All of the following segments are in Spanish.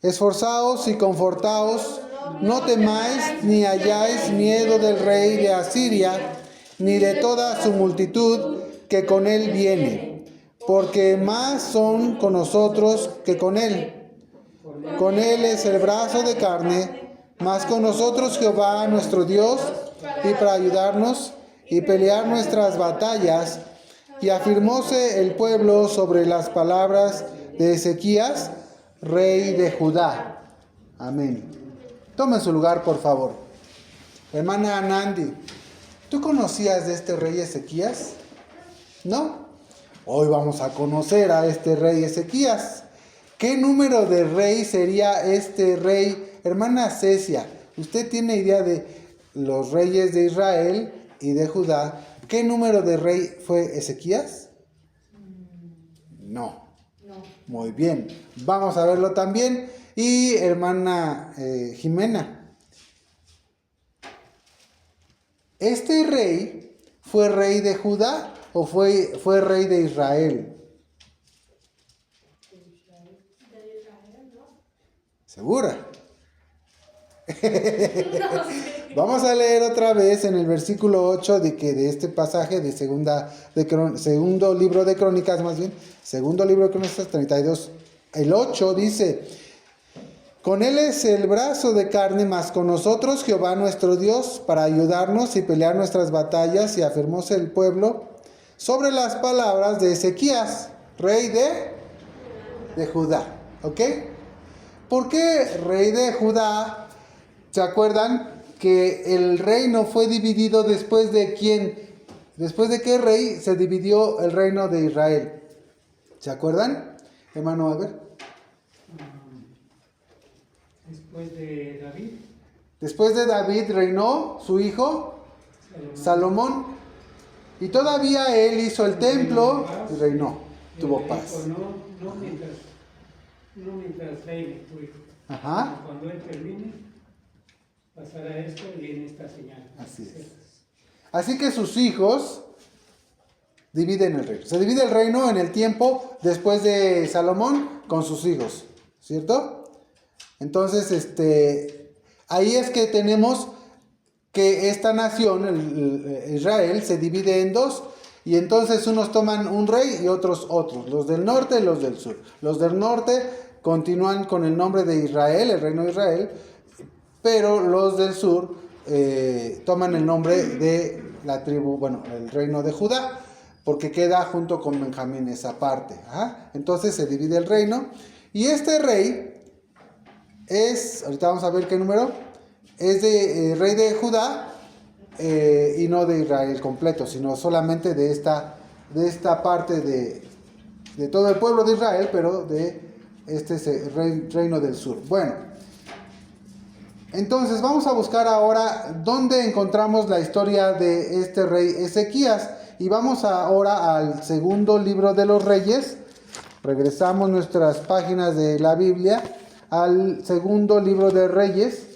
Esforzaos y confortaos, no temáis ni hayáis miedo del rey de Asiria, ni de toda su multitud que con él viene, porque más son con nosotros que con él. Con él es el brazo de carne, mas con nosotros Jehová nuestro Dios, y para ayudarnos y pelear nuestras batallas. Y afirmóse el pueblo sobre las palabras de Ezequías, rey de Judá. Amén. Tome su lugar, por favor. Hermana Nandi, ¿tú conocías de este rey Ezequías? ¿No? Hoy vamos a conocer a este rey Ezequías. ¿Qué número de rey sería este rey? Hermana Cecia, ¿usted tiene idea de los reyes de Israel y de Judá? ¿Qué número de rey fue Ezequías? No. Muy bien. Vamos a verlo también. Y hermana Jimena, ¿este rey fue rey de Judá o fue rey de Israel? ¿Segura? Vamos a leer otra vez en el versículo 8 de este pasaje de segundo libro de Crónicas, segundo libro de Crónicas 32. El 8 dice: con él es el brazo de carne, mas con nosotros Jehová nuestro Dios, para ayudarnos y pelear nuestras batallas, y afirmóse el pueblo sobre las palabras de Ezequías, rey de Judá. ¿Ok? ¿Por qué rey de Judá? ¿Se acuerdan que el reino fue dividido después de quién? ¿Después de qué rey se dividió el reino de Israel? ¿Se acuerdan? Hermano, a ver. Después de David. Después de David reinó su hijo Salomón. Y todavía él hizo el templo y reinó. Tuvo paz. No mientras reine tu hijo. Ajá. Cuando él termine, pasará esto y viene esta señal. Así es. Así que sus hijos dividen el reino. Se divide el reino en el tiempo después de Salomón con sus hijos. ¿Cierto? Entonces, ahí es que tenemos que esta nación, Israel, se divide en dos. Y entonces unos toman un rey y otros. Los del norte y los del sur. Los del norte continúan con el nombre de Israel, el reino de Israel. Pero los del sur toman el nombre de la tribu, el reino de Judá. Porque queda junto con Benjamín esa parte. ¿Ah? Entonces se divide el reino. Y este rey ahorita vamos a ver qué número, es de rey de Judá y no de Israel completo, sino solamente de esta parte de todo el pueblo de Israel, pero de reino del sur. Bueno, entonces vamos a buscar ahora dónde encontramos la historia de este rey Ezequías y vamos ahora al segundo libro de los Reyes. Regresamos nuestras páginas de la Biblia al segundo libro de Reyes,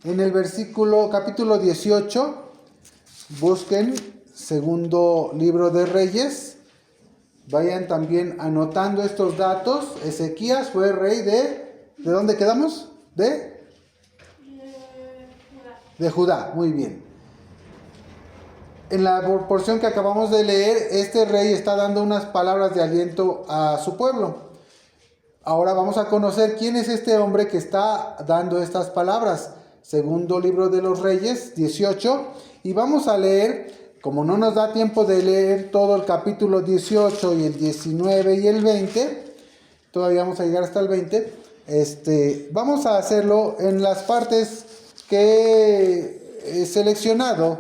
en el capítulo 18, busquen segundo libro de Reyes, vayan también anotando estos datos. Ezequías fue rey ¿de dónde quedamos? De Judá, muy bien. En la porción que acabamos de leer, este rey está dando unas palabras de aliento a su pueblo. Ahora vamos a conocer quién es este hombre que está dando estas palabras. Segundo libro de los Reyes, 18. Y vamos a leer, como no nos da tiempo de leer todo el capítulo 18 y el 19 y el 20, todavía vamos a llegar hasta el 20, vamos a hacerlo en las partes que he seleccionado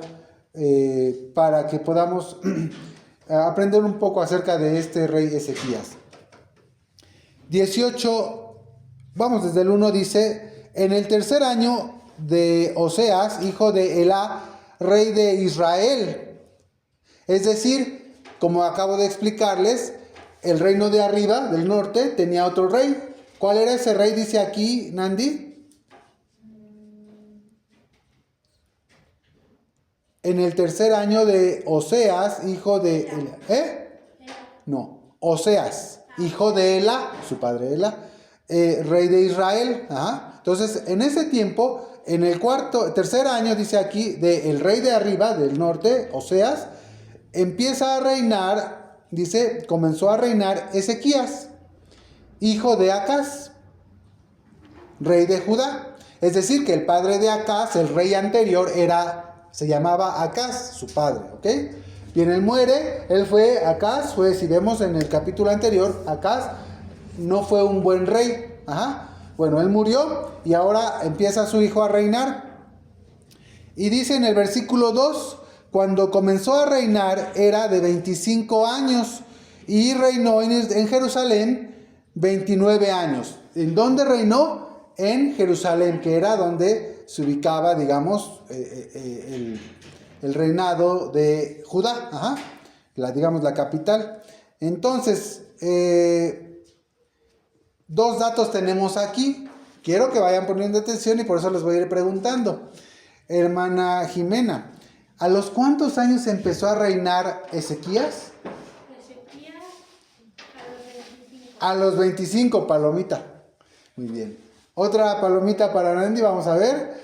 para que podamos aprender un poco acerca de este rey Ezequías. 18, vamos desde el 1, dice: en el tercer año de Oseas, hijo de Elá, rey de Israel. Es decir, como acabo de explicarles, el reino de arriba, del norte, tenía otro rey. ¿Cuál era ese rey? Dice aquí, Nandi. En el tercer año de Oseas, hijo de Elá. No, Oseas, hijo de Elá, su padre Elá, rey de Israel. Ajá. Entonces, en ese tiempo, en el tercer año, dice aquí, del rey de arriba, del norte, Oseas, empieza a reinar, dice, comenzó a reinar Ezequías, hijo de Acaz, rey de Judá. Es decir, que el padre de Acaz, el rey anterior, se llamaba Acaz, su padre, ¿ok? Bien, él muere, Acaz fue, si vemos en el capítulo anterior, Acaz no fue un buen rey. Ajá. Bueno, él murió y ahora empieza su hijo a reinar. Y dice en el versículo 2, cuando comenzó a reinar era de 25 años y reinó en Jerusalén 29 años. ¿En dónde reinó? En Jerusalén, que era donde se ubicaba, digamos, el reinado de Judá. Ajá. Digamos, la capital. Entonces, dos datos tenemos aquí. Quiero que vayan poniendo atención y por eso les voy a ir preguntando. Hermana Jimena, ¿a los cuántos años empezó a reinar Ezequías? Ezequías A los 25, palomita. Muy bien. Otra palomita para Randy, vamos a ver.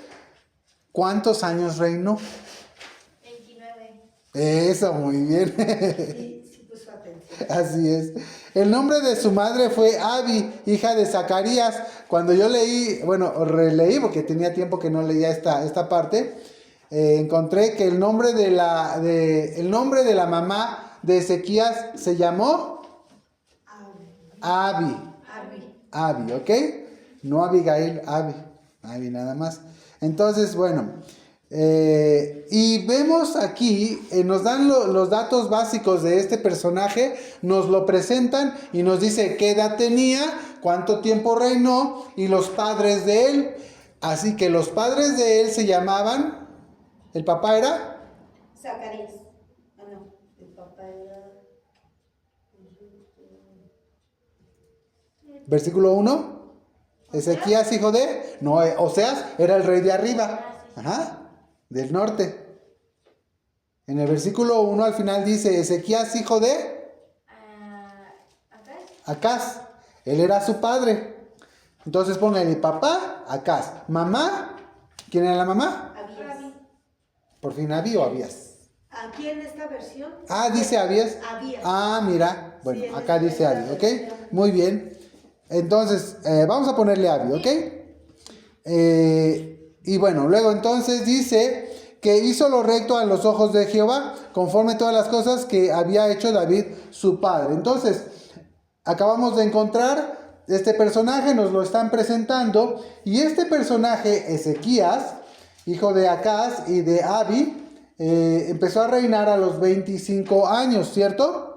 ¿Cuántos años reinó? 29. Eso, muy bien. Sí puso atención. Así es. El nombre de su madre fue Abi, hija de Zacarías. Cuando yo leí, releí porque tenía tiempo que no leía esta parte, encontré que el nombre de la mamá de Ezequías se llamó Abi. Abi, ¿ok? No Abigail, Abi nada más. Entonces, bueno, y vemos aquí, nos dan los datos básicos de este personaje, nos lo presentan y nos dice qué edad tenía, cuánto tiempo reinó y los padres de él. Así que los padres de él se llamaban, ¿el papá era? Zacarías. Ah, no, el papá era... Versículo 1. Ezequías, hijo de... No, Oseas era el rey de arriba. Ajá, del norte. En el versículo 1 al final dice, Ezequías, hijo de... Acaz. Él era su padre. Entonces póngale papá, Acaz. Mamá, ¿quién era la mamá? Abías. Por fin, ¿Abi o Abías? Aquí en esta versión... Dice Abías. Abías. Mira. Bueno, Sí, en acá esta dice Abi, ¿ok? versión. Muy bien. Entonces, vamos a ponerle Abi, ¿ok? Y bueno, luego entonces dice que hizo lo recto a los ojos de Jehová, conforme todas las cosas que había hecho David, su padre. Entonces, acabamos de encontrar este personaje, nos lo están presentando, y este personaje, Ezequías, hijo de Acaz y de Abi, empezó a reinar a los 25 años, ¿cierto?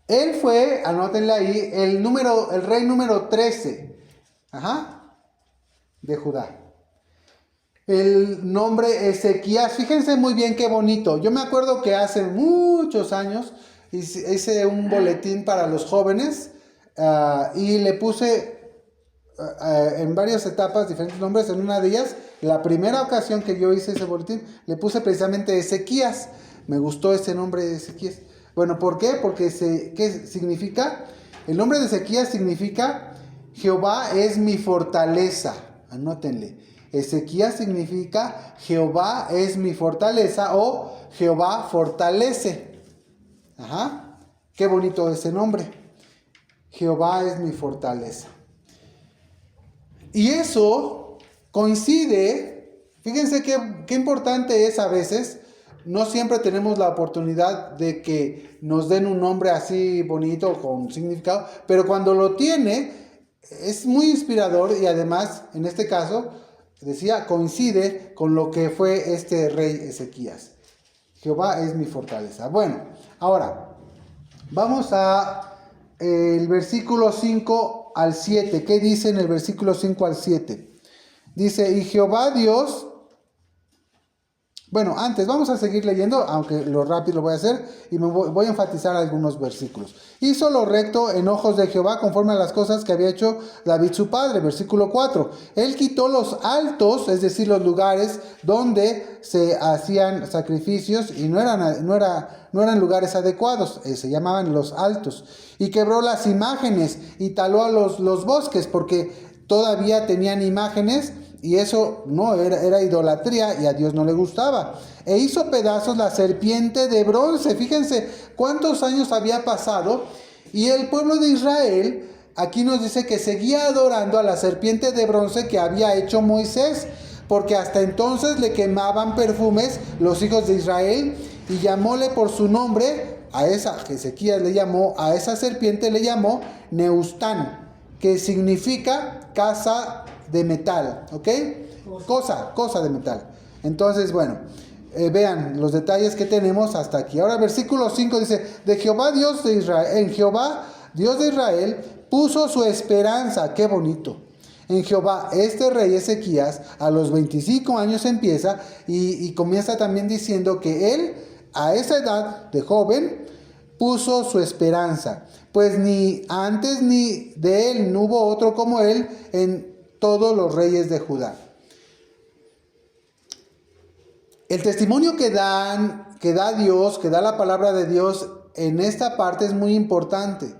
Él fue, anótenle ahí, el rey número 13, de Judá. El nombre Ezequías, fíjense muy bien qué bonito. Yo me acuerdo que hace muchos años hice un boletín para los jóvenes y le puse en varias etapas diferentes nombres. En una de ellas, la primera ocasión que yo hice ese boletín, le puse precisamente Ezequías. Me gustó ese nombre de Ezequías. Bueno, ¿por qué? Porque ¿qué significa? El nombre de Ezequías significa Jehová es mi fortaleza. Anótenle. Ezequías significa Jehová es mi fortaleza o Jehová fortalece. Qué bonito ese nombre. Jehová es mi fortaleza. Y eso coincide, fíjense qué importante es a veces. No siempre tenemos la oportunidad de que nos den un nombre así bonito, con significado, pero cuando lo tiene, es muy inspirador y además, en este caso, decía, coincide con lo que fue este rey Ezequías. Jehová es mi fortaleza. Bueno, ahora, vamos a el versículo 5 al 7. ¿Qué dice en el versículo 5 al 7? Dice, y Jehová Dios... Bueno, antes vamos a seguir leyendo, aunque lo rápido lo voy a hacer, y voy a enfatizar algunos versículos. Hizo lo recto en ojos de Jehová conforme a las cosas que había hecho David su padre. Versículo 4. Él quitó los altos, es decir, los lugares donde se hacían sacrificios y no eran lugares adecuados, se llamaban los altos. Y quebró las imágenes y taló a los bosques, porque todavía tenían imágenes. Y eso no era idolatría y a Dios no le gustaba. E hizo pedazos la serpiente de bronce. Fíjense cuántos años había pasado. Y el pueblo de Israel, aquí nos dice que seguía adorando a la serpiente de bronce que había hecho Moisés. Porque hasta entonces le quemaban perfumes los hijos de Israel. Y llamóle por su nombre, Ezequías le llamó, a esa serpiente le llamó Neustán, que significa casa de metal, ¿ok? Cosa de metal. Entonces, bueno, vean los detalles que tenemos hasta aquí. Ahora versículo 5 dice, de Jehová Dios de Israel, en Jehová Dios de Israel puso su esperanza. Qué bonito. En Jehová, este rey Ezequías a los 25 años empieza y comienza también diciendo que él a esa edad de joven puso su esperanza, pues ni antes ni de él no hubo otro como él en todos los reyes de Judá. El testimonio que da Dios, que da la palabra de Dios en esta parte es muy importante,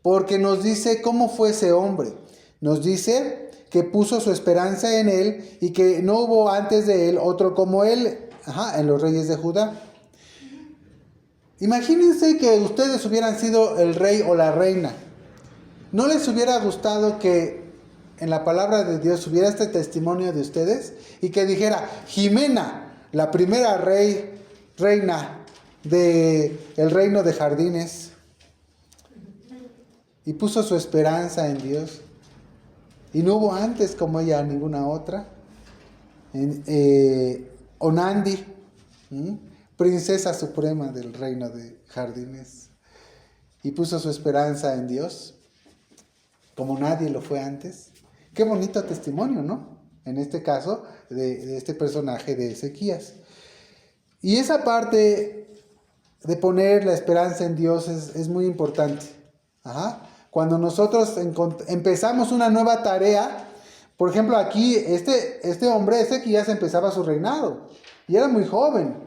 porque nos dice cómo fue ese hombre. Nos dice que puso su esperanza en él y que no hubo antes de él otro como él, en los reyes de Judá. Imagínense que ustedes hubieran sido el rey o la reina. ¿No les hubiera gustado que en la palabra de Dios hubiera este testimonio de ustedes? Y que dijera, Jimena, la primera reina del reino de Jardines, y puso su esperanza en Dios. Y no hubo antes como ella ninguna otra. Onandi, princesa suprema del reino de Jardines, y puso su esperanza en Dios, como nadie lo fue antes. Qué bonito testimonio, ¿no? En este caso, de este personaje de Ezequías. Y esa parte de poner la esperanza en Dios es muy importante. Cuando nosotros empezamos una nueva tarea, por ejemplo, aquí este hombre Ezequías empezaba su reinado y era muy joven.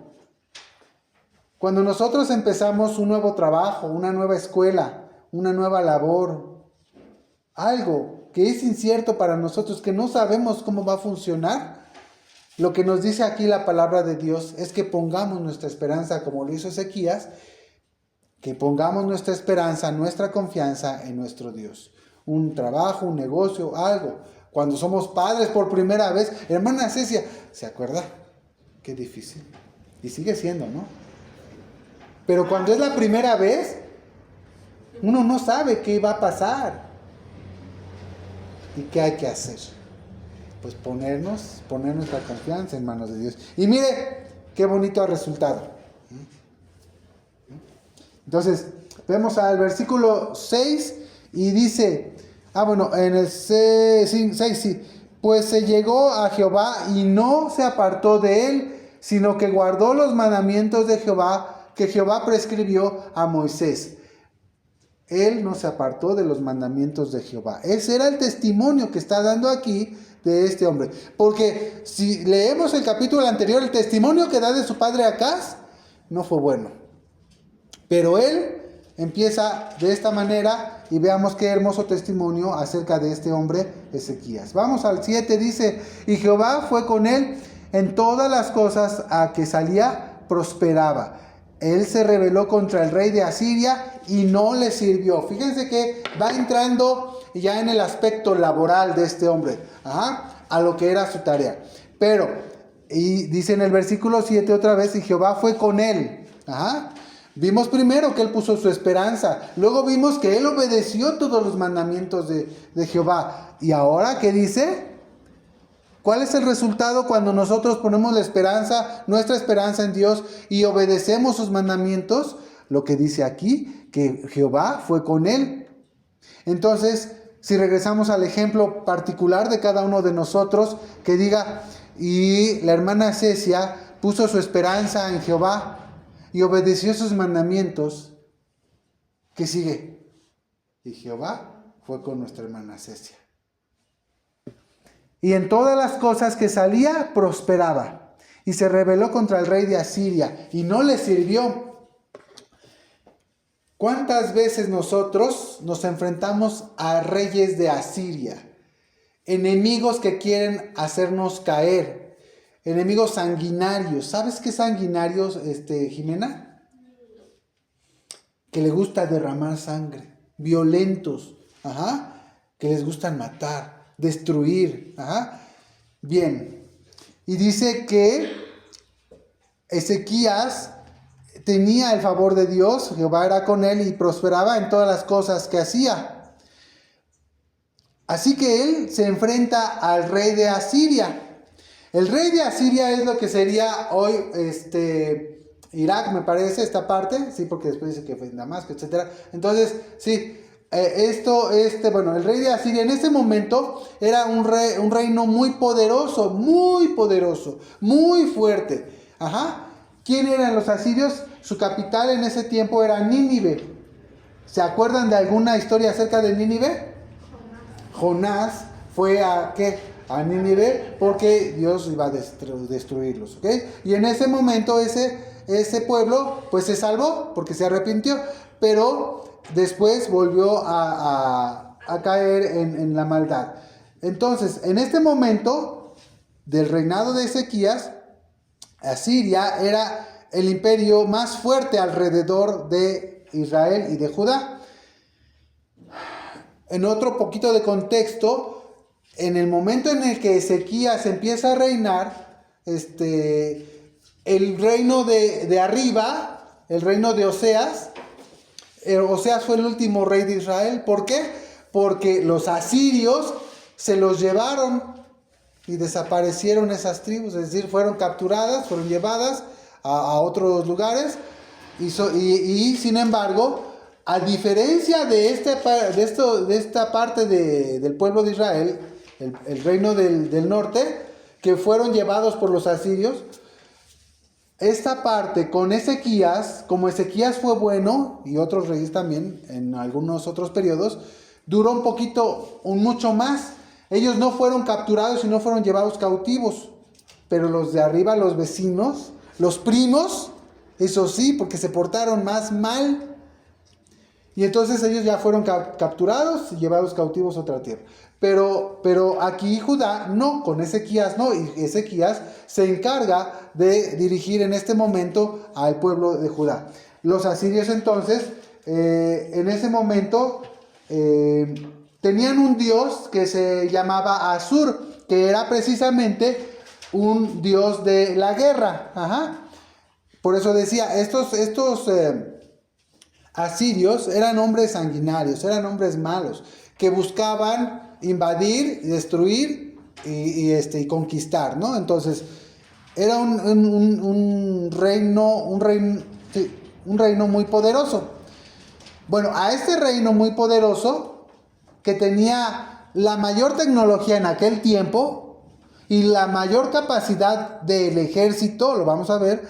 Cuando nosotros empezamos un nuevo trabajo, una nueva escuela, una nueva labor, algo que es incierto para nosotros, que no sabemos cómo va a funcionar, lo que nos dice aquí la palabra de Dios es que pongamos nuestra esperanza, como lo hizo Ezequías, que pongamos nuestra esperanza, nuestra confianza en nuestro Dios. Un trabajo, un negocio, algo. Cuando somos padres por primera vez, hermana Cecia, ¿se acuerda? Qué difícil. Y sigue siendo, ¿no? Pero cuando es la primera vez, uno no sabe qué va a pasar. ¿Y qué hay que hacer? Pues poner nuestra confianza en manos de Dios. Y mire, qué bonito ha resultado. Entonces, vemos al versículo 6 y dice, en el 6, sí, pues se llegó a Jehová y no se apartó de él, sino que guardó los mandamientos de Jehová, que Jehová prescribió a Moisés. Él no se apartó de los mandamientos de Jehová. Ese era el testimonio que está dando aquí de este hombre. Porque si leemos el capítulo anterior, el testimonio que da de su padre Acaz no fue bueno. Pero él empieza de esta manera y veamos qué hermoso testimonio acerca de este hombre Ezequías. Vamos al 7, dice, y Jehová fue con él en todas las cosas a que salía, prosperaba. Él se rebeló contra el rey de Asiria y no le sirvió. Fíjense que va entrando ya en el aspecto laboral de este hombre, a lo que era su tarea. Pero, y dice en el versículo 7 otra vez, y Jehová fue con él. Vimos primero que él puso su esperanza. Luego vimos que él obedeció todos los mandamientos de Jehová. Y ahora, ¿qué dice? ¿Cuál es el resultado cuando nosotros ponemos nuestra esperanza en Dios y obedecemos sus mandamientos? Lo que dice aquí, que Jehová fue con él. Entonces, si regresamos al ejemplo particular de cada uno de nosotros, que diga, y la hermana Cecia puso su esperanza en Jehová y obedeció sus mandamientos. ¿Qué sigue? Y Jehová fue con nuestra hermana Cecia. Y en todas las cosas que salía, prosperaba. Y se rebeló contra el rey de Asiria y no le sirvió. ¿Cuántas veces nosotros nos enfrentamos a reyes de Asiria? Enemigos que quieren hacernos caer. Enemigos sanguinarios. ¿Sabes qué sanguinarios, Jimena? Que les gusta derramar sangre. Violentos. Que les gustan matar, destruir. Bien. Y dice que Ezequías tenía el favor de Dios. Jehová era con él y prosperaba en todas las cosas que hacía. Así que él se enfrenta al rey de Asiria. El rey de Asiria es lo que sería hoy Irak, me parece, esta parte. Sí, porque después dice que fue en Damasco, etc. Entonces, sí, el rey de Asiria en ese momento era un reino muy poderoso, muy fuerte. ¿Quién eran los asirios? Su capital en ese tiempo era Nínive. ¿Se acuerdan de alguna historia acerca de Nínive? Jonás fue a Nínive porque Dios iba a destruirlos, ¿ok? Y en ese momento ese pueblo pues se salvó porque se arrepintió, pero después volvió a caer en la maldad. Entonces, en este momento del reinado de Ezequías, Asiria era el imperio más fuerte alrededor de Israel y de Judá. En otro poquito de contexto, en el momento en el que Ezequías empieza a reinar, el reino de arriba, el reino de Oseas fue el último rey de Israel. ¿Por qué? Porque los asirios se los llevaron y desaparecieron esas tribus, es decir, fueron capturadas, fueron llevadas a otros lugares y sin embargo, a diferencia de esta parte del pueblo de Israel, el reino del norte, que fueron llevados por los asirios, esta parte con Ezequías, como Ezequías fue bueno, y otros reyes también, en algunos otros periodos, duró mucho más. Ellos no fueron capturados y no fueron llevados cautivos, pero los de arriba, los vecinos, los primos, eso sí, porque se portaron más mal. Y entonces ellos ya fueron capturados y llevados cautivos a otra tierra. Pero aquí Judá no, con Ezequías no. Y Ezequías se encarga de dirigir en este momento al pueblo de Judá. Los asirios entonces, en ese momento, tenían un dios que se llamaba Asur, que era precisamente un dios de la guerra. Por eso decía, estos asirios eran hombres sanguinarios, eran hombres malos, que buscaban invadir, destruir y conquistar, ¿no? Entonces, era un reino muy poderoso. Bueno, a este reino muy poderoso, que tenía la mayor tecnología en aquel tiempo y la mayor capacidad del ejército, lo vamos a ver,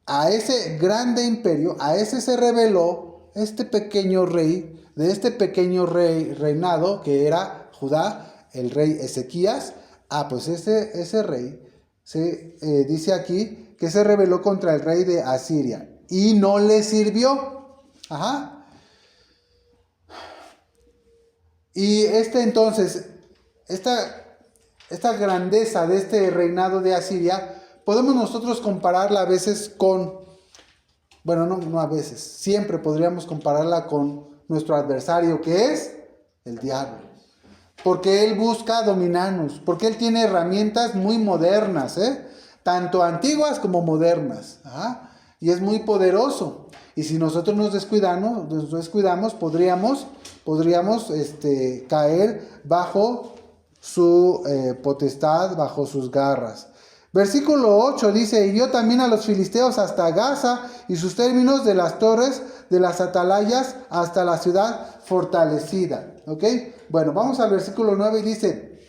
a ese grande imperio, a ese se rebeló este pequeño rey, de este pequeño reinado que era Judá, el rey Ezequías. Pues ese rey se dice aquí que se rebeló contra el rey de Asiria y no le sirvió. Y entonces, esta grandeza de este reinado de Asiria, podemos nosotros compararla a veces no a veces, siempre podríamos compararla con nuestro adversario, que es el diablo. Porque él busca dominarnos, porque él tiene herramientas muy modernas, tanto antiguas como modernas. Y es muy poderoso. Y si nosotros nos descuidamos, podríamos caer bajo su potestad, bajo sus garras. Versículo 8 dice: hirió también a los filisteos hasta Gaza y sus términos, de las torres de las atalayas hasta la ciudad fortalecida. ¿Ok? Bueno, vamos al versículo 9 y dice: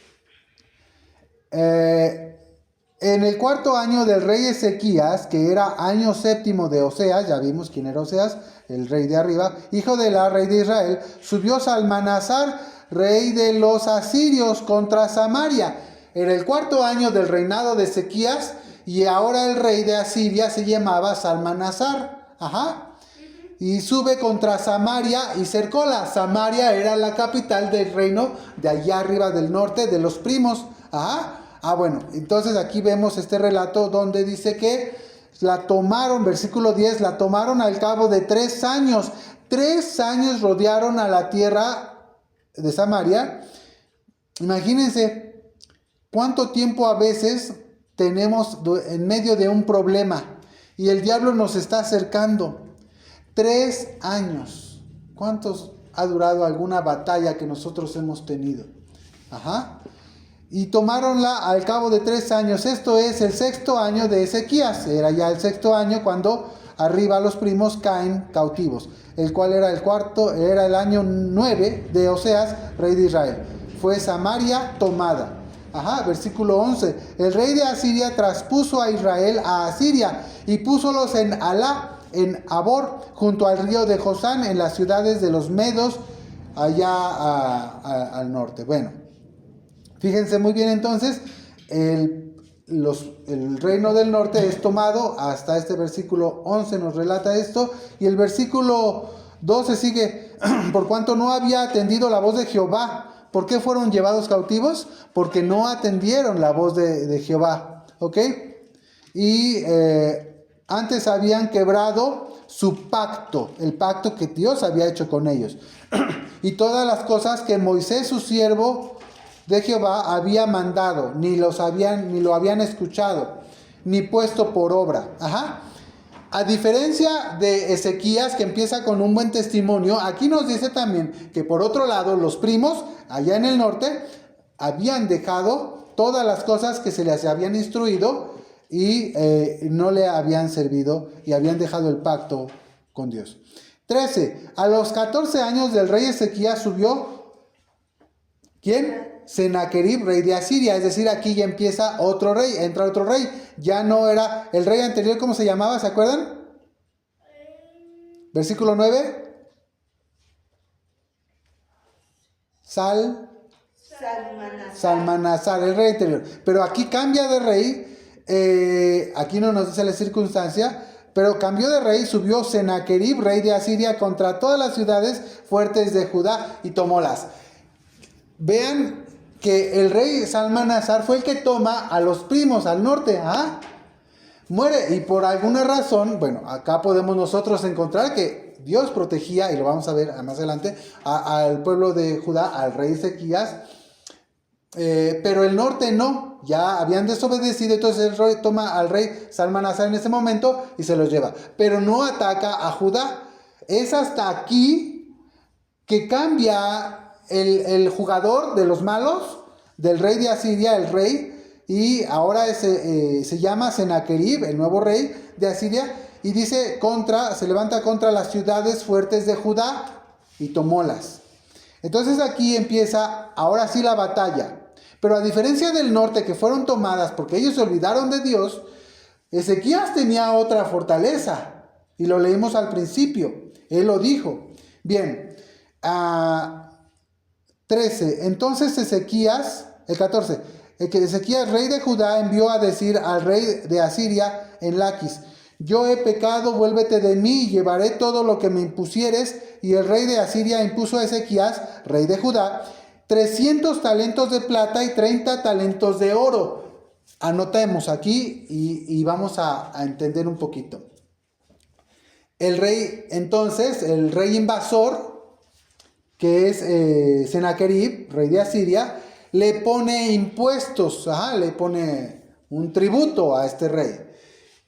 En el 4.º año del rey Ezequías, que era año 7º de Oseas, ya vimos quién era Oseas, el rey de arriba, hijo de la rey de Israel, subió Salmanasar, rey de los asirios, contra Samaria. Era el 4.º año del reinado de Ezequías, y ahora el rey de Asiria se llamaba Salmanasar. Y sube contra Samaria y cercóla. Samaria era la capital del reino de allá arriba del norte, de los primos. Bueno, entonces aquí vemos este relato donde dice que la tomaron, versículo 10, la tomaron al cabo de 3 años. 3 años rodearon a la tierra de Samaria. Imagínense cuánto tiempo a veces tenemos en medio de un problema y el diablo nos está acercando. 3 años. ¿Cuántos ha durado alguna batalla que nosotros hemos tenido? Y tomáronla al cabo de 3 años. Esto es el 6.º año de Ezequías. Era ya el 6.º año cuando arriba los primos caen cautivos. El cual era era el año 9 de Oseas, rey de Israel. Fue Samaria tomada. Versículo 11. El rey de Asiria traspuso a Israel a Asiria y púsolos en Alá, en Abor, junto al río de Josán, en las ciudades de los Medos, allá al norte. Bueno, fíjense muy bien entonces, el reino del norte es tomado, hasta este versículo 11 nos relata esto, y el versículo 12 sigue, por cuanto no había atendido la voz de Jehová. ¿Por qué fueron llevados cautivos? Porque no atendieron la voz de Jehová, ¿ok? Y antes habían quebrado su pacto, el pacto que Dios había hecho con ellos. Y todas las cosas que Moisés, su siervo de Jehová, había mandado, ni lo habían escuchado, ni puesto por obra. A diferencia de Ezequías, que empieza con un buen testimonio, aquí nos dice también que por otro lado, los primos, allá en el norte, habían dejado todas las cosas que se les habían instruido y no le habían servido y habían dejado el pacto con Dios. 13. A los 14 años del rey Ezequías subió, ¿quién? Sennacherib, rey de Asiria. Es decir, aquí ya empieza otro rey, entra otro rey. Ya no era el rey anterior, ¿cómo se llamaba? ¿Se acuerdan? Versículo 9. Salmanasar, el rey anterior. Pero aquí cambia de rey. Aquí no nos dice la circunstancia, pero cambió de rey. Subió Sennacherib, rey de Asiria, contra todas las ciudades fuertes de Judá y tomólas. Vean que el rey Salmanasar fue el que toma a los primos al norte. Muere, y por alguna razón, bueno, acá podemos nosotros encontrar que Dios protegía, y lo vamos a ver más adelante, al pueblo de Judá, al rey Ezequías, pero el norte no, ya habían desobedecido. Entonces el rey toma al rey Salmanasar en ese momento y se los lleva, pero no ataca a Judá. Es hasta aquí que cambia el jugador de los malos, del rey de Asiria, el rey, y ahora se llama Sennacherib, el nuevo rey de Asiria, y dice se levanta contra las ciudades fuertes de Judá y tomólas. Entonces aquí empieza ahora sí la batalla. Pero a diferencia del norte, que fueron tomadas porque ellos se olvidaron de Dios, Ezequías tenía otra fortaleza, y lo leímos al principio, él lo dijo. Bien, 13. Entonces Ezequías, el 14, Ezequías, rey de Judá, envió a decir al rey de Asiria en Laquis: yo he pecado, vuélvete de mí y llevaré todo lo que me impusieres. Y el rey de Asiria impuso a Ezequías, rey de Judá, 300 talentos de plata y 30 talentos de oro. Anotemos aquí y vamos a entender un poquito. El rey, entonces, el rey invasor, que es Sennacherib, rey de Asiria, le pone impuestos, le pone un tributo a este rey.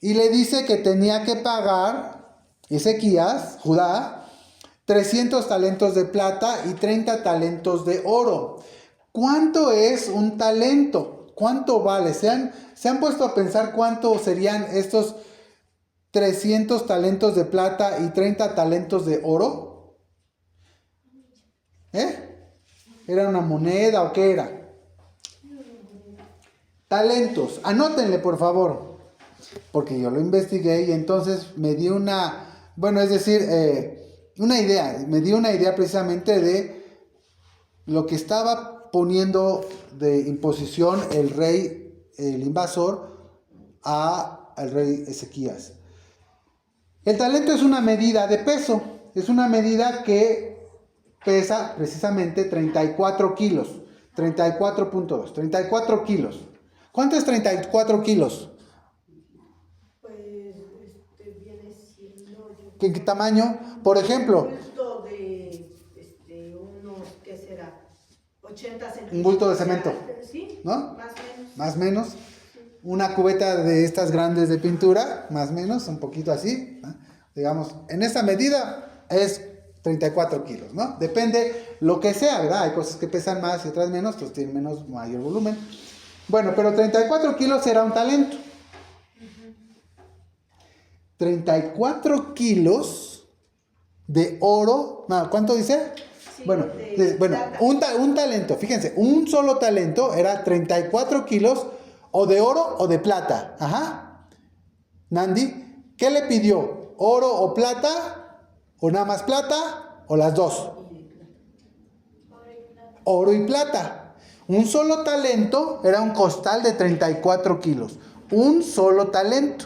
Y le dice que tenía que pagar Ezequías, Judá, 300 talentos de plata y 30 talentos de oro. ¿Cuánto es un talento? ¿Cuánto vale? ¿Se han puesto a pensar cuánto serían estos 300 talentos de plata y 30 talentos de oro? ¿Era una moneda o qué era? Talentos, anótenle por favor, porque yo lo investigué y entonces me di una, bueno, es decir, me di una idea precisamente de lo que estaba poniendo de imposición el rey, el invasor, al rey Ezequías. El talento es una medida de peso, es una medida que pesa precisamente 34 kilos, 34.2, 34 kilos. ¿Cuánto es 34 kilos? Pues viene siendo. ¿Qué tamaño? Por ejemplo, Un bulto de unos, ¿qué será? 80 centímetros. un bulto de cemento. Sí, ¿No? más o menos. Más o menos. Una cubeta de estas grandes de pintura, más o menos, un poquito así, ¿no? Digamos, en esta medida es 34 kilos, ¿no? Depende lo que sea, ¿verdad? Hay cosas que pesan más y otras menos, pues tienen mayor volumen. Bueno, pero 34 kilos era un talento. 34 kilos de oro. No, ¿cuánto dice? Sí, Bueno, plata. un talento, fíjense, un solo talento era 34 kilos o de oro o de plata. Ajá. Nandi, ¿qué le pidió? ¿Oro o plata? ¿O nada más plata? ¿O las dos? Oro y plata. Un solo talento era un costal de 34 kilos. Un solo talento.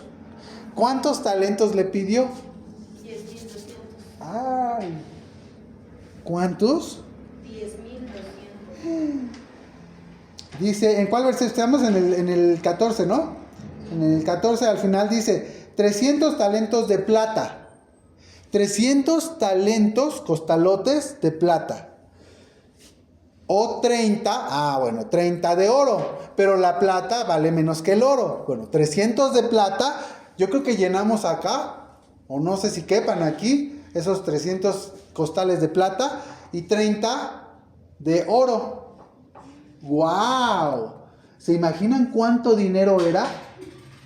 ¿Cuántos talentos le pidió? 10,200. Ay. ¿Cuántos? 10,200. Dice, ¿en cuál versículo estamos? En el 14, ¿no? En el 14 al final dice, 300 talentos de plata. 300 talentos, costalotes de plata. O 30 de oro. Pero la plata vale menos que el oro. Bueno, 300 de plata, yo creo que llenamos acá, o no sé si quepan aquí, esos 300 costales de plata y 30 de oro. ¡Wow! ¿Se imaginan cuánto dinero era?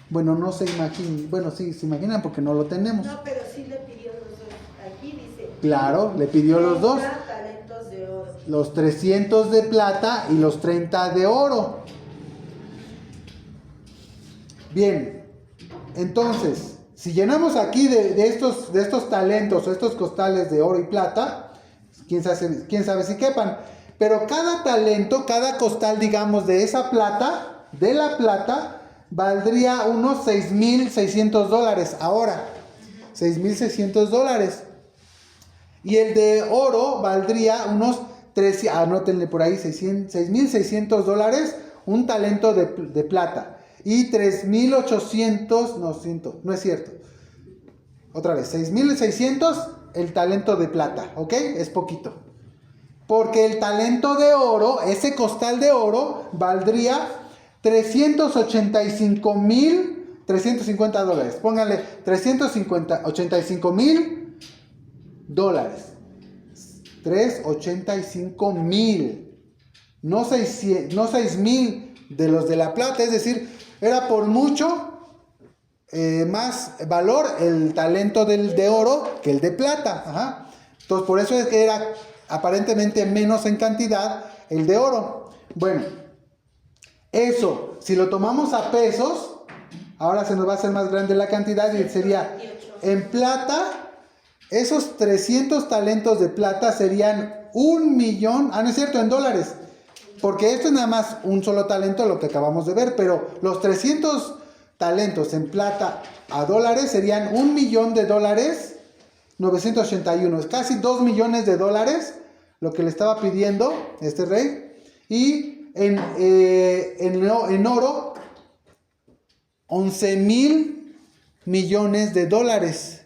Bueno, no se imaginan. Bueno, sí, se imaginan porque no lo tenemos. No, pero sí le pidió los dos. Aquí dice. Claro, le pidió los dos. 30 talentos de oro. Los 300 de plata y los 30 de oro. Bien, entonces, si llenamos aquí de estos talentos o estos costales de oro y plata, quién sabe si quepan. Pero cada talento, cada costal, digamos, de esa plata, de la plata, valdría unos $6,600 ahora. $6,600. Y el de oro valdría unos anótenle por ahí, $6,600, un talento de plata. Y 3,800, no es cierto. Otra vez, 6,600 el talento de plata, ¿ok? Es poquito. Porque el talento de oro, ese costal de oro, valdría $350,000. Pónganle $385,000. $385,000. No 6,000 de los de la plata. Es decir, era por mucho más valor el talento de oro que el de plata. Ajá. Entonces, por eso es que era aparentemente menos en cantidad el de oro. Bueno, eso, si lo tomamos a pesos, ahora se nos va a hacer más grande la cantidad y sería en plata, esos 300 talentos de plata serían 1,000,000, no es cierto, en dólares, porque esto es nada más un solo talento, lo que acabamos de ver, pero los 300 talentos en plata a dólares serían $1,000,000, 981, es casi $2,000,000 lo que le estaba pidiendo este rey. Y en oro, $11,000,000,000.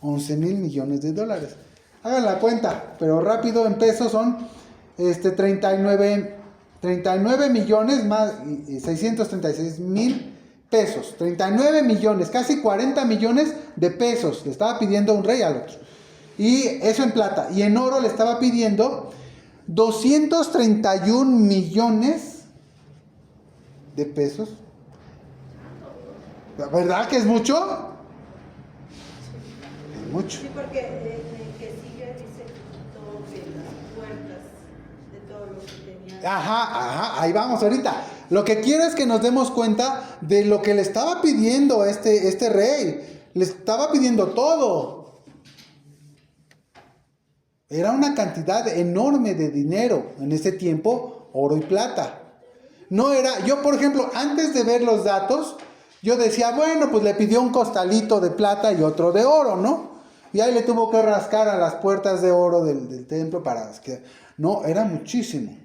$11,000,000,000. Hagan la cuenta, pero rápido, en pesos son 39 millones más 636,000 pesos. 39 millones, casi 40 millones de pesos le estaba pidiendo un rey al otro. Y eso en plata. Y en oro le estaba pidiendo 231 millones de pesos. ¿Verdad que es mucho? Es mucho. Sí, porque en el que sigue dice que quitó de las puertas de todo lo que tenía. Ajá, ahí vamos ahorita. Lo que quiero es que nos demos cuenta de lo que le estaba pidiendo este rey. Le estaba pidiendo todo. Era una cantidad enorme de dinero en ese tiempo, oro y plata. No era, yo por ejemplo, antes de ver los datos, yo decía, bueno, pues le pidió un costalito de plata y otro de oro, ¿no? Y ahí le tuvo que rascar a las puertas de oro del templo para que... No, era muchísimo.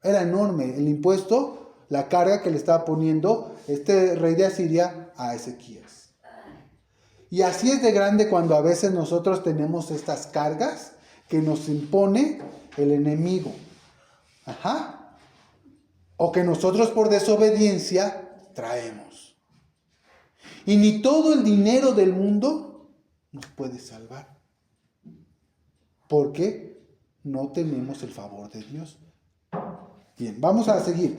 Era enorme el impuesto, la carga que le estaba poniendo este rey de Asiria a Ezequías. Y así es de grande cuando a veces nosotros tenemos estas cargas que nos impone el enemigo. Ajá. O que nosotros por desobediencia traemos. Y ni todo el dinero del mundo nos puede salvar. Porque no tenemos el favor de Dios. Bien, vamos a seguir.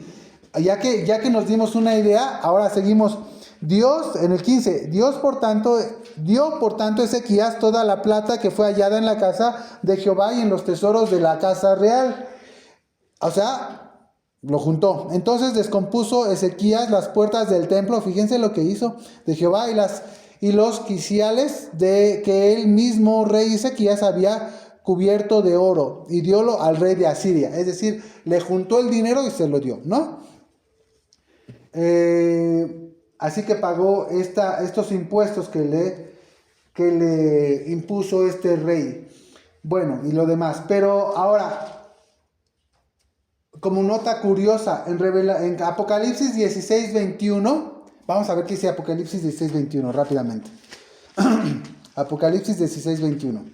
Ya que nos dimos una idea, ahora seguimos. Dios, en el 15, dio por tanto a Ezequías toda la plata que fue hallada en la casa de Jehová y en los tesoros de la casa real. O sea, lo juntó. Entonces descompuso Ezequías las puertas del templo, fíjense lo que hizo, de Jehová, y los quiciales de que él mismo, rey Ezequías, había cubierto de oro, y diólo al rey de Asiria. Es decir, le juntó el dinero y se lo dio, ¿no? Así que pagó estos impuestos que le impuso este rey. Bueno, y lo demás. Pero ahora, como nota curiosa, en Apocalipsis 16:21, vamos a ver qué dice Apocalipsis 16:21 rápidamente. Apocalipsis 16:21.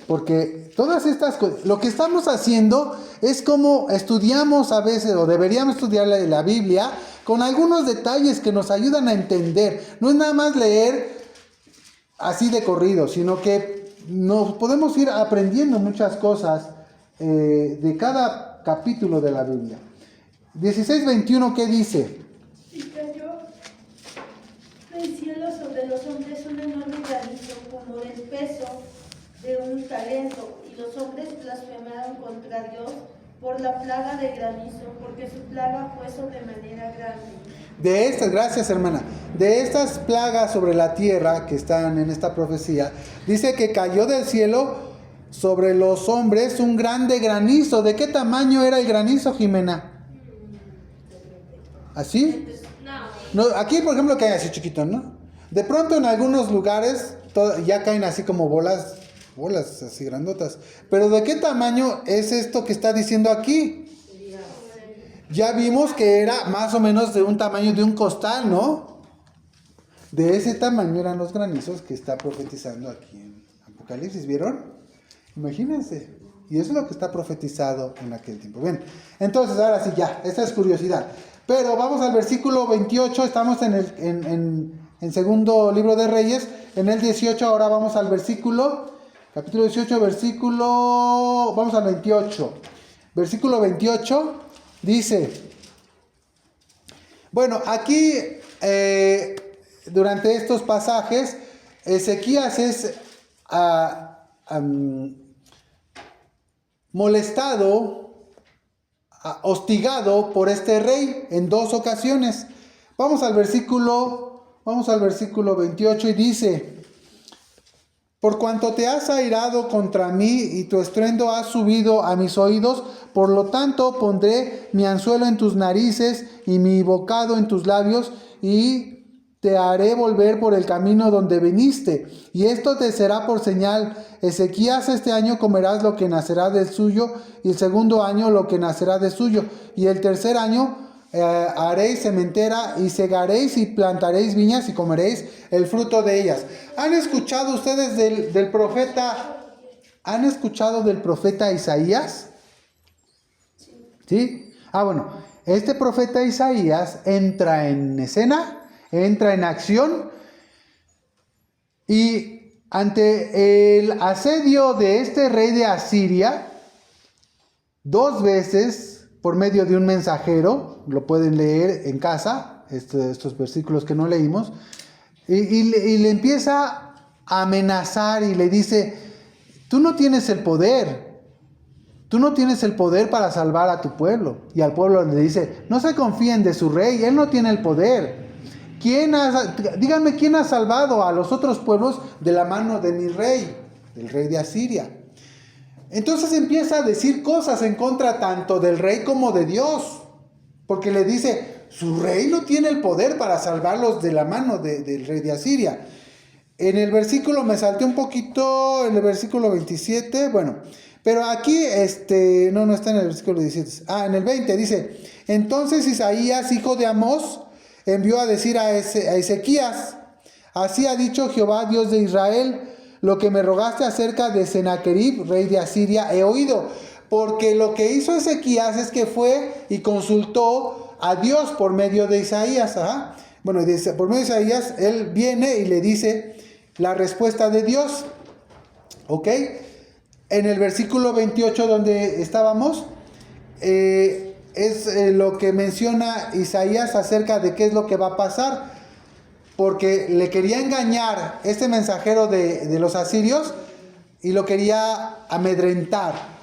Porque todas estas cosas, lo que estamos haciendo es como estudiamos a veces, o deberíamos estudiar la Biblia, con algunos detalles que nos ayudan a entender. No es nada más leer así de corrido, sino que nos podemos ir aprendiendo muchas cosas de cada capítulo de la Biblia. 16:21, ¿qué dice? Y cayó del cielo sobre los hombres un enorme granizo, como del peso de un talento, y los hombres blasfemaron contra Dios por la plaga de granizo, porque su plaga fue sobremanera grande. Gracias hermana, de estas plagas sobre la tierra que están en esta profecía, dice que cayó del cielo sobre los hombres un grande granizo. ¿De qué tamaño era el granizo, Jimena? ¿Así? No, aquí por ejemplo cae así chiquito, ¿no? De pronto en algunos lugares ya caen así como bolas así grandotas. Pero ¿de qué tamaño es esto que está diciendo aquí? Ya vimos que era más o menos de un tamaño de un costal, ¿no? De ese tamaño eran los granizos que está profetizando aquí en Apocalipsis, ¿vieron? Imagínense. Y eso es lo que está profetizado en aquel tiempo. Bien, entonces ahora sí ya, esta es curiosidad. Pero vamos al versículo 28, estamos en segundo libro de Reyes, en el 18, ahora vamos al capítulo 18, vamos al 28. Versículo 28 dice, bueno, aquí durante estos pasajes, Ezequías es molestado, hostigado por este rey en 2 ocasiones. Vamos al versículo 28 y dice, por cuanto te has airado contra mí y tu estruendo ha subido a mis oídos, por lo tanto pondré mi anzuelo en tus narices y mi bocado en tus labios y te haré volver por el camino donde viniste. Y esto te será por señal. Ezequías, este año comerás lo que nacerá del suyo, y el segundo año lo que nacerá del suyo, y el tercer año haréis sementera y segaréis y plantaréis viñas y comeréis el fruto de ellas. ¿Han escuchado ustedes del profeta? ¿Han escuchado del profeta Isaías? ¿Sí? Bueno, este profeta Isaías entra en escena, entra en acción, y ante el asedio de este rey de Asiria, 2 veces por medio de un mensajero, lo pueden leer en casa, estos versículos que no leímos, y le empieza a amenazar y le dice, tú no tienes el poder, tú no tienes el poder para salvar a tu pueblo. Y al pueblo le dice, no se confíen de su rey, él no tiene el poder. Díganme, ¿quién ha salvado a los otros pueblos de la mano de mi rey, del rey de Asiria? Entonces empieza a decir cosas en contra tanto del rey como de Dios. Porque le dice, su rey no tiene el poder para salvarlos de la mano del rey de Asiria. En el versículo, me salté un poquito, en el versículo 27, bueno, pero aquí, no está en el versículo 17. En el 20 dice, entonces Isaías, hijo de Amós, envió a decir a Ezequías, así ha dicho Jehová, Dios de Israel, lo que me rogaste acerca de Sennacherib, rey de Asiria, he oído. Porque lo que hizo Ezequías es que fue y consultó a Dios por medio de Isaías. Bueno, por medio de Isaías, él viene y le dice la respuesta de Dios. ¿Ok? En el versículo 28 donde estábamos, es lo que menciona Isaías acerca de qué es lo que va a pasar. Porque le quería engañar este mensajero de los asirios y lo quería amedrentar.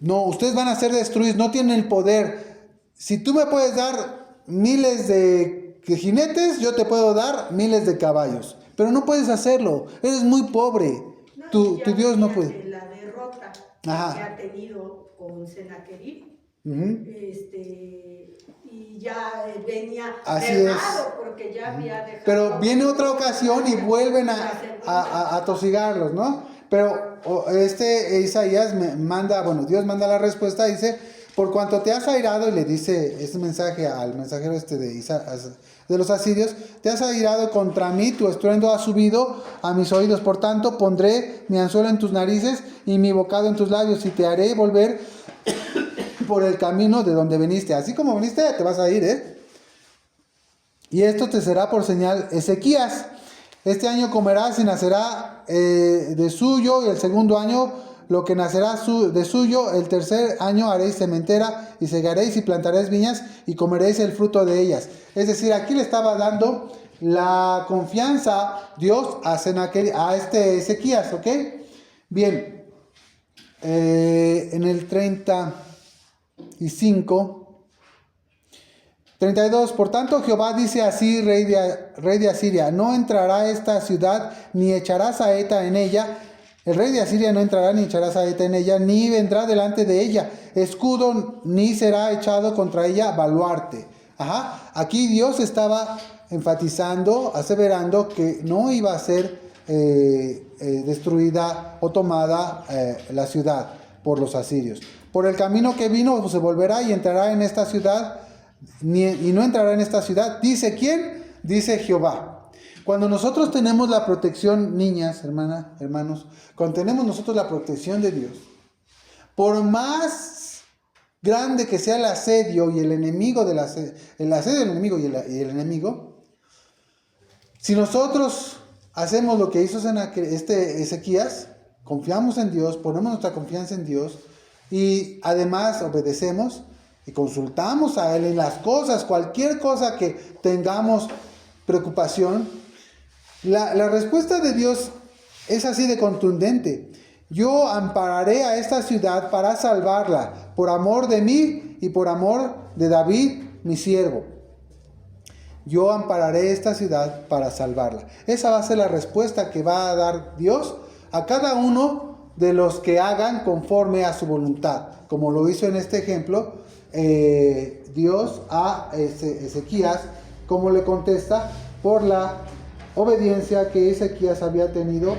No, ustedes van a ser destruidos, no tienen el poder. Si tú me puedes dar miles de jinetes, yo te puedo dar miles de caballos. Pero no puedes hacerlo, eres muy pobre. Tu Dios no puede. La derrota que ha tenido con Sennacherib, y ya venía errado porque ya había dejado. Pero viene otra ocasión y vuelven a tosigarlos, ¿no? Pero Isaías Dios manda la respuesta, dice, por cuanto te has airado, y le dice este mensaje al mensajero de los asirios, te has airado contra mí, tu estruendo ha subido a mis oídos, por tanto pondré mi anzuelo en tus narices y mi bocado en tus labios, y te haré volver por el camino de donde viniste. Así como viniste, te vas a ir, Y esto te será por señal, Ezequías. Este año comerás y nacerá de suyo, y el segundo año lo que nacerá de suyo, el tercer año haréis sementera y segaréis y plantaréis viñas y comeréis el fruto de ellas. Es decir, aquí le estaba dando la confianza Dios a Ezequías, ¿ok? Bien, en el 32, por tanto Jehová dice así, rey de Asiria, no entrará esta ciudad, ni echará saeta en ella. El rey de Asiria no entrará ni echará saeta en ella, ni vendrá delante de ella escudo, ni será echado contra ella baluarte. Aquí Dios estaba enfatizando, aseverando que no iba a ser destruida o tomada la ciudad por los asirios. Por el camino que vino se volverá y entrará en esta ciudad, y no entrará en esta ciudad. ¿Dice quién? Dice Jehová. Cuando nosotros tenemos la protección, niñas, hermanos, cuando tenemos nosotros la protección de Dios, por más grande que sea el asedio y el enemigo del asedio, el enemigo y el enemigo, si nosotros hacemos lo que hizo Ezequías, confiamos en Dios, ponemos nuestra confianza en Dios y además obedecemos y consultamos a Él en las cosas, cualquier cosa que tengamos preocupación, la respuesta de Dios es así de contundente. Yo ampararé a esta ciudad para salvarla, por amor de mí y por amor de David, mi siervo. Yo ampararé esta ciudad para salvarla. Esa va a ser la respuesta que va a dar Dios a cada uno de los que hagan conforme a su voluntad. Como lo hizo en este ejemplo, Dios a Ezequías, como le contesta por la obediencia que Ezequías había tenido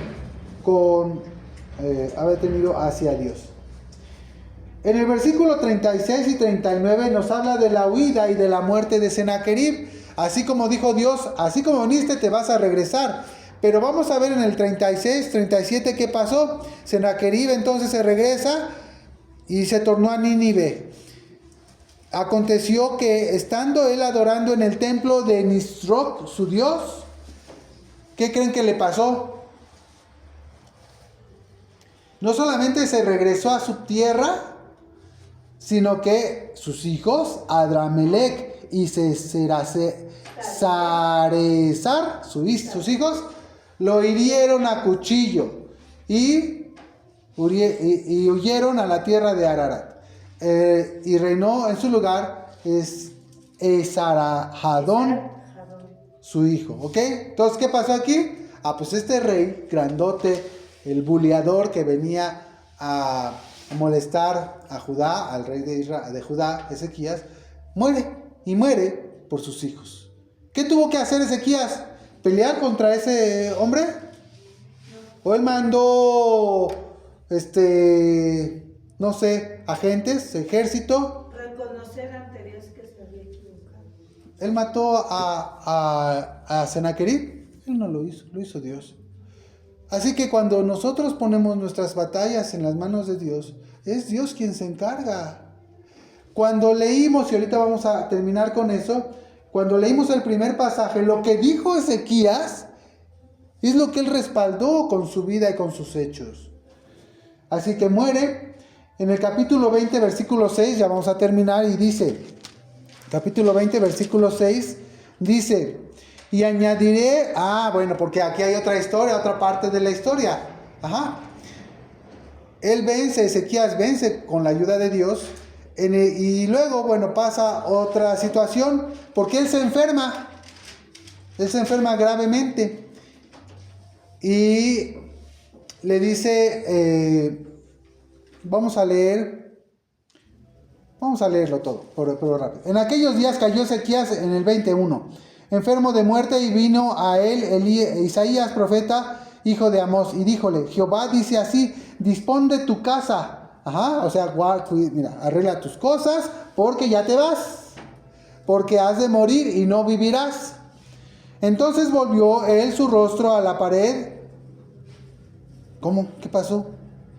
hacia Dios. En el versículo 36 y 39 nos habla de la huida y de la muerte de Sennacherib. Así como dijo Dios, así como viniste te vas a regresar. Pero vamos a ver en el 36, 37 qué pasó. Sennacherib entonces se regresa y se tornó a Nínive. Aconteció que estando él adorando en el templo de Nisroch, su dios, ¿qué creen que le pasó? No solamente se regresó a su tierra, sino que sus hijos, Adramelech y Saresar, sus hijos, lo hirieron a cuchillo y y huyeron a la tierra de Ararat. Y reinó en su lugar Esarhadón, su hijo. ¿Ok? Entonces, ¿qué pasó aquí? Pues este rey grandote, el buleador que venía a molestar a Judá, al rey de Judá, Ezequías, muere por sus hijos. ¿Qué tuvo que hacer Ezequías? ¿Pelear contra ese hombre? ¿O él mandó, no sé, agentes, ejército? Reconocer ante Dios que se había equivocado. ¿Él mató a Sennacherib? Él no lo hizo, lo hizo Dios. Así que cuando nosotros ponemos nuestras batallas en las manos de Dios, es Dios quien se encarga. Cuando leímos, y ahorita vamos a terminar con eso, cuando leímos el primer pasaje, lo que dijo Ezequías es lo que él respaldó con su vida y con sus hechos. Así que muere. En el capítulo 20, versículo 6, ya vamos a terminar, y dice, capítulo 20, versículo 6, dice, y añadiré, porque aquí hay otra historia, otra parte de la historia. Él vence, Ezequías vence con la ayuda de Dios, y luego, pasa otra situación, porque él se enferma gravemente, y le dice, vamos a leerlo todo, pero rápido. En aquellos días cayó Ezequías en el 21, enfermo de muerte, y vino a él Isaías, profeta, hijo de Amós, y díjole, Jehová dice así, dispón de tu casa. Arregla tus cosas, porque ya te vas, porque has de morir y no vivirás. Entonces volvió él su rostro a la pared. ¿Cómo? ¿Qué pasó?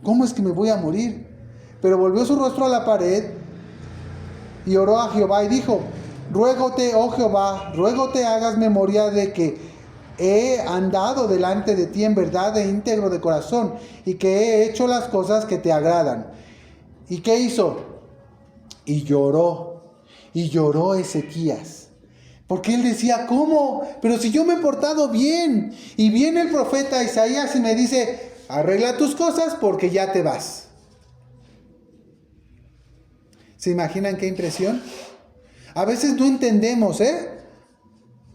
¿Cómo es que me voy a morir? Pero volvió su rostro a la pared y oró a Jehová y dijo, ruégote, oh Jehová, ruégote hagas memoria de que he andado delante de ti en verdad e íntegro de corazón, y que he hecho las cosas que te agradan. ¿Y qué hizo? Y lloró Ezequías. Porque él decía, ¿cómo? Pero si yo me he portado bien. Y viene el profeta Isaías y me dice, arregla tus cosas porque ya te vas. ¿Se imaginan qué impresión? A veces no entendemos,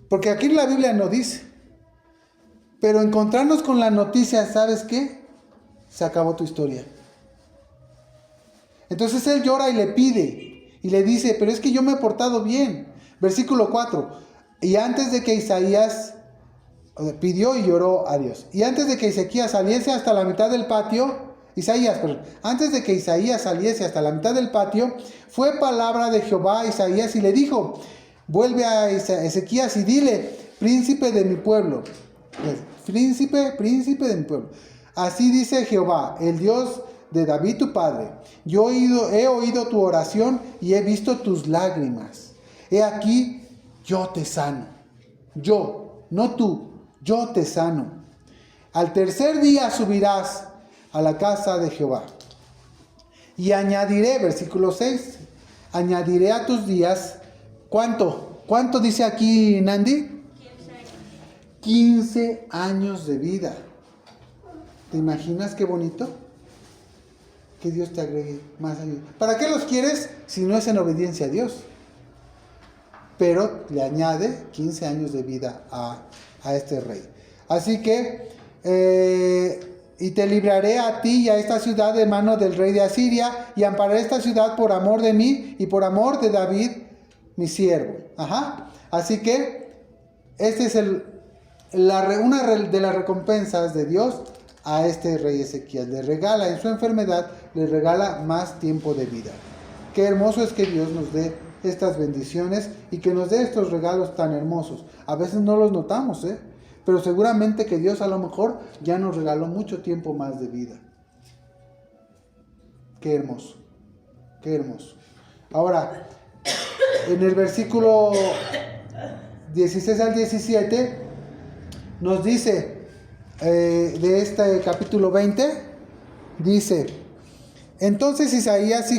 porque aquí la Biblia no dice. Pero encontrarnos con la noticia, ¿sabes qué? Se acabó tu historia. Entonces él llora y le pide, y le dice, pero es que yo me he portado bien. Versículo 4, y antes de que Isaías pidió y lloró a Dios. Y antes de que Ezequías saliese hasta la mitad del patio, antes de que Isaías saliese hasta la mitad del patio, fue palabra de Jehová a Isaías y le dijo, vuelve a Ezequías y dile, príncipe de mi pueblo. Príncipe de mi pueblo. Así dice Jehová, el Dios de David tu padre. Yo he oído tu oración y he visto tus lágrimas. He aquí, yo te sano. Yo, no tú, yo te sano. Al tercer día subirás a la casa de Jehová. Y añadiré, versículo 6, añadiré a tus días, ¿cuánto? ¿Cuánto dice aquí Nandi? 15 años de vida. ¿Te imaginas qué bonito? Que Dios te agregue más años. ¿Para qué los quieres si no es en obediencia a Dios? Pero le añade 15 años de vida a este rey. Así que, y te libraré a ti y a esta ciudad de mano del rey de Asiria, y ampararé esta ciudad por amor de mí y por amor de David, mi siervo. Así que, este es una de las recompensas de Dios a este rey Ezequías. Le regala en su enfermedad, le regala más tiempo de vida. Qué hermoso es que Dios nos dé estas bendiciones y que nos dé estos regalos tan hermosos. A veces no los notamos, pero seguramente que Dios a lo mejor ya nos regaló mucho tiempo más de vida. Qué hermoso, qué hermoso. Ahora, en el versículo 16 al 17 nos dice, de este capítulo 20, dice, Entonces Isaías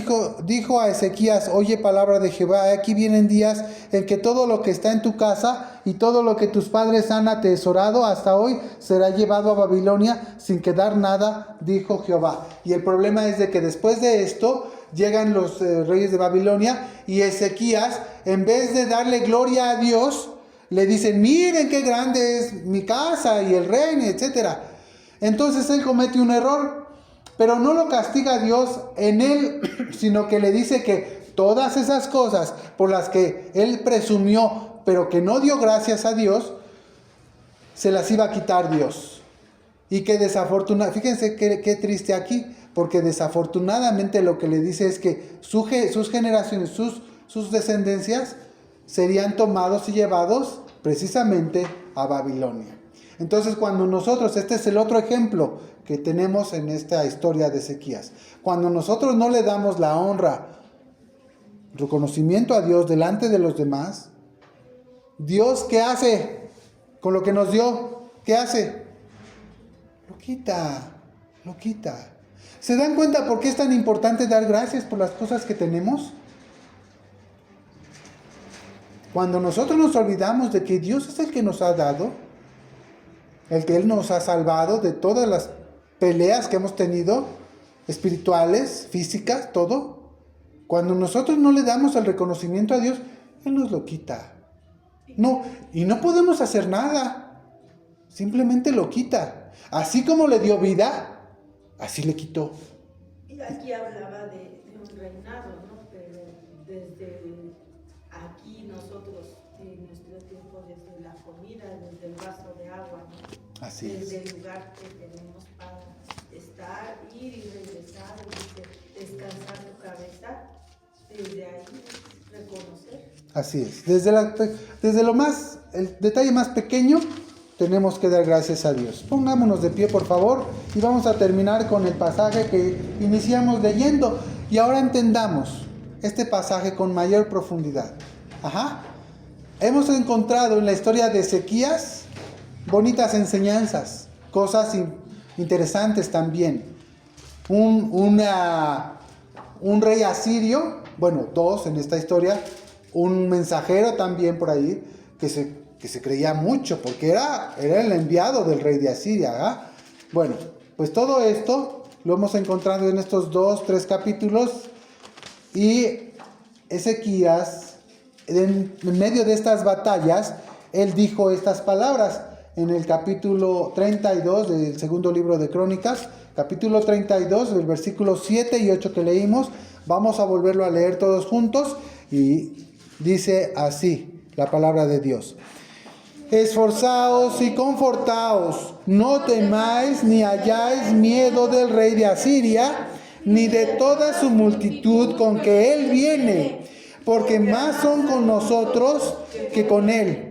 dijo a Ezequías: oye palabra de Jehová, aquí vienen días en que todo lo que está en tu casa y todo lo que tus padres han atesorado hasta hoy será llevado a Babilonia sin quedar nada, dijo Jehová. Y el problema es de que después de esto llegan los reyes de Babilonia y Ezequías, en vez de darle gloria a Dios, le dicen: miren qué grande es mi casa y el reino, etc. Entonces él comete un error. Pero no lo castiga Dios en él, sino que le dice que todas esas cosas por las que él presumió, pero que no dio gracias a Dios, se las iba a quitar Dios. Y que fíjense qué triste aquí, porque desafortunadamente lo que le dice es que sus generaciones, sus descendencias, serían tomados y llevados precisamente a Babilonia. Entonces cuando nosotros, este es el otro ejemplo que tenemos en esta historia de Ezequías, cuando nosotros no le damos la honra, reconocimiento a Dios delante de los demás, Dios, ¿qué hace con lo que nos dio? ¿Qué hace? Lo quita. ¿Se dan cuenta por qué es tan importante dar gracias por las cosas que tenemos? Cuando nosotros nos olvidamos de que Dios es el que nos ha dado, el que Él nos ha salvado de todas las peleas que hemos tenido, espirituales, físicas, todo. Cuando nosotros no le damos el reconocimiento a Dios, Él nos lo quita. No, y no podemos hacer nada. Simplemente lo quita. Así como le dio vida, así le quitó. Y aquí hablaba de un reinado, ¿no? Pero desde aquí nosotros, en nuestro tiempo, desde la comida, desde el vaso de agua, ¿no? Así es. Desde el lugar que tenemos para estar, ir y regresar, descansar tu cabeza, desde ahí reconocer. Así es. Desde el detalle más pequeño, tenemos que dar gracias a Dios. Pongámonos de pie, por favor, y vamos a terminar con el pasaje que iniciamos leyendo. Y ahora entendamos este pasaje con mayor profundidad. Hemos encontrado en la historia de Ezequías bonitas enseñanzas, cosas interesantes también. Un rey asirio, bueno, dos en esta historia, un mensajero también por ahí, que se creía mucho, porque era el enviado del rey de Asiria. Bueno, pues todo esto lo hemos encontrado en estos 2-3 capítulos, y Ezequías, en medio de estas batallas, él dijo estas palabras. En el capítulo 32 del segundo libro de Crónicas, capítulo 32, del versículo 7 y 8 que leímos, vamos a volverlo a leer todos juntos, y dice así la palabra de Dios: esforzaos y confortaos, no temáis ni hayáis miedo del rey de Asiria, ni de toda su multitud con que él viene, porque más son con nosotros que con él.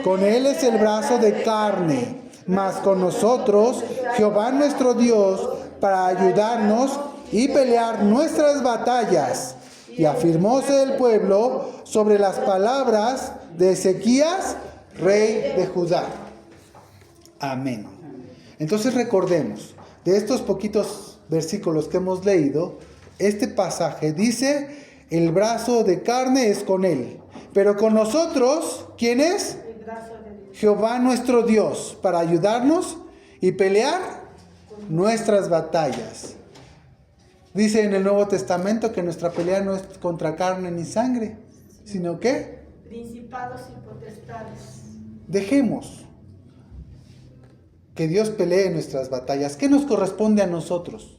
Con él es el brazo de carne, mas con nosotros Jehová nuestro Dios, para ayudarnos y pelear nuestras batallas. Y afirmóse el pueblo sobre las palabras de Ezequías, rey de Judá. Amén. Entonces recordemos, de estos poquitos versículos que hemos leído, este pasaje dice: el brazo de carne es con él. Pero con nosotros, ¿quién es? Jehová nuestro Dios, para ayudarnos y pelear nuestras batallas. Dice en el Nuevo Testamento que nuestra pelea no es contra carne ni sangre, sino que principados y potestades. Dejemos que Dios pelee nuestras batallas. ¿Qué nos corresponde a nosotros?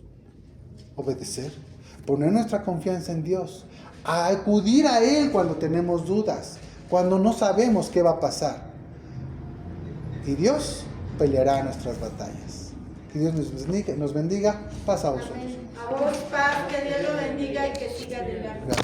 Obedecer, poner nuestra confianza en Dios, a acudir a Él cuando tenemos dudas, cuando no sabemos qué va a pasar. Y Dios peleará nuestras batallas. Que Dios nos bendiga. Paz a vosotros. A vos, paz, que Dios lo bendiga y que siga adelante. Gracias.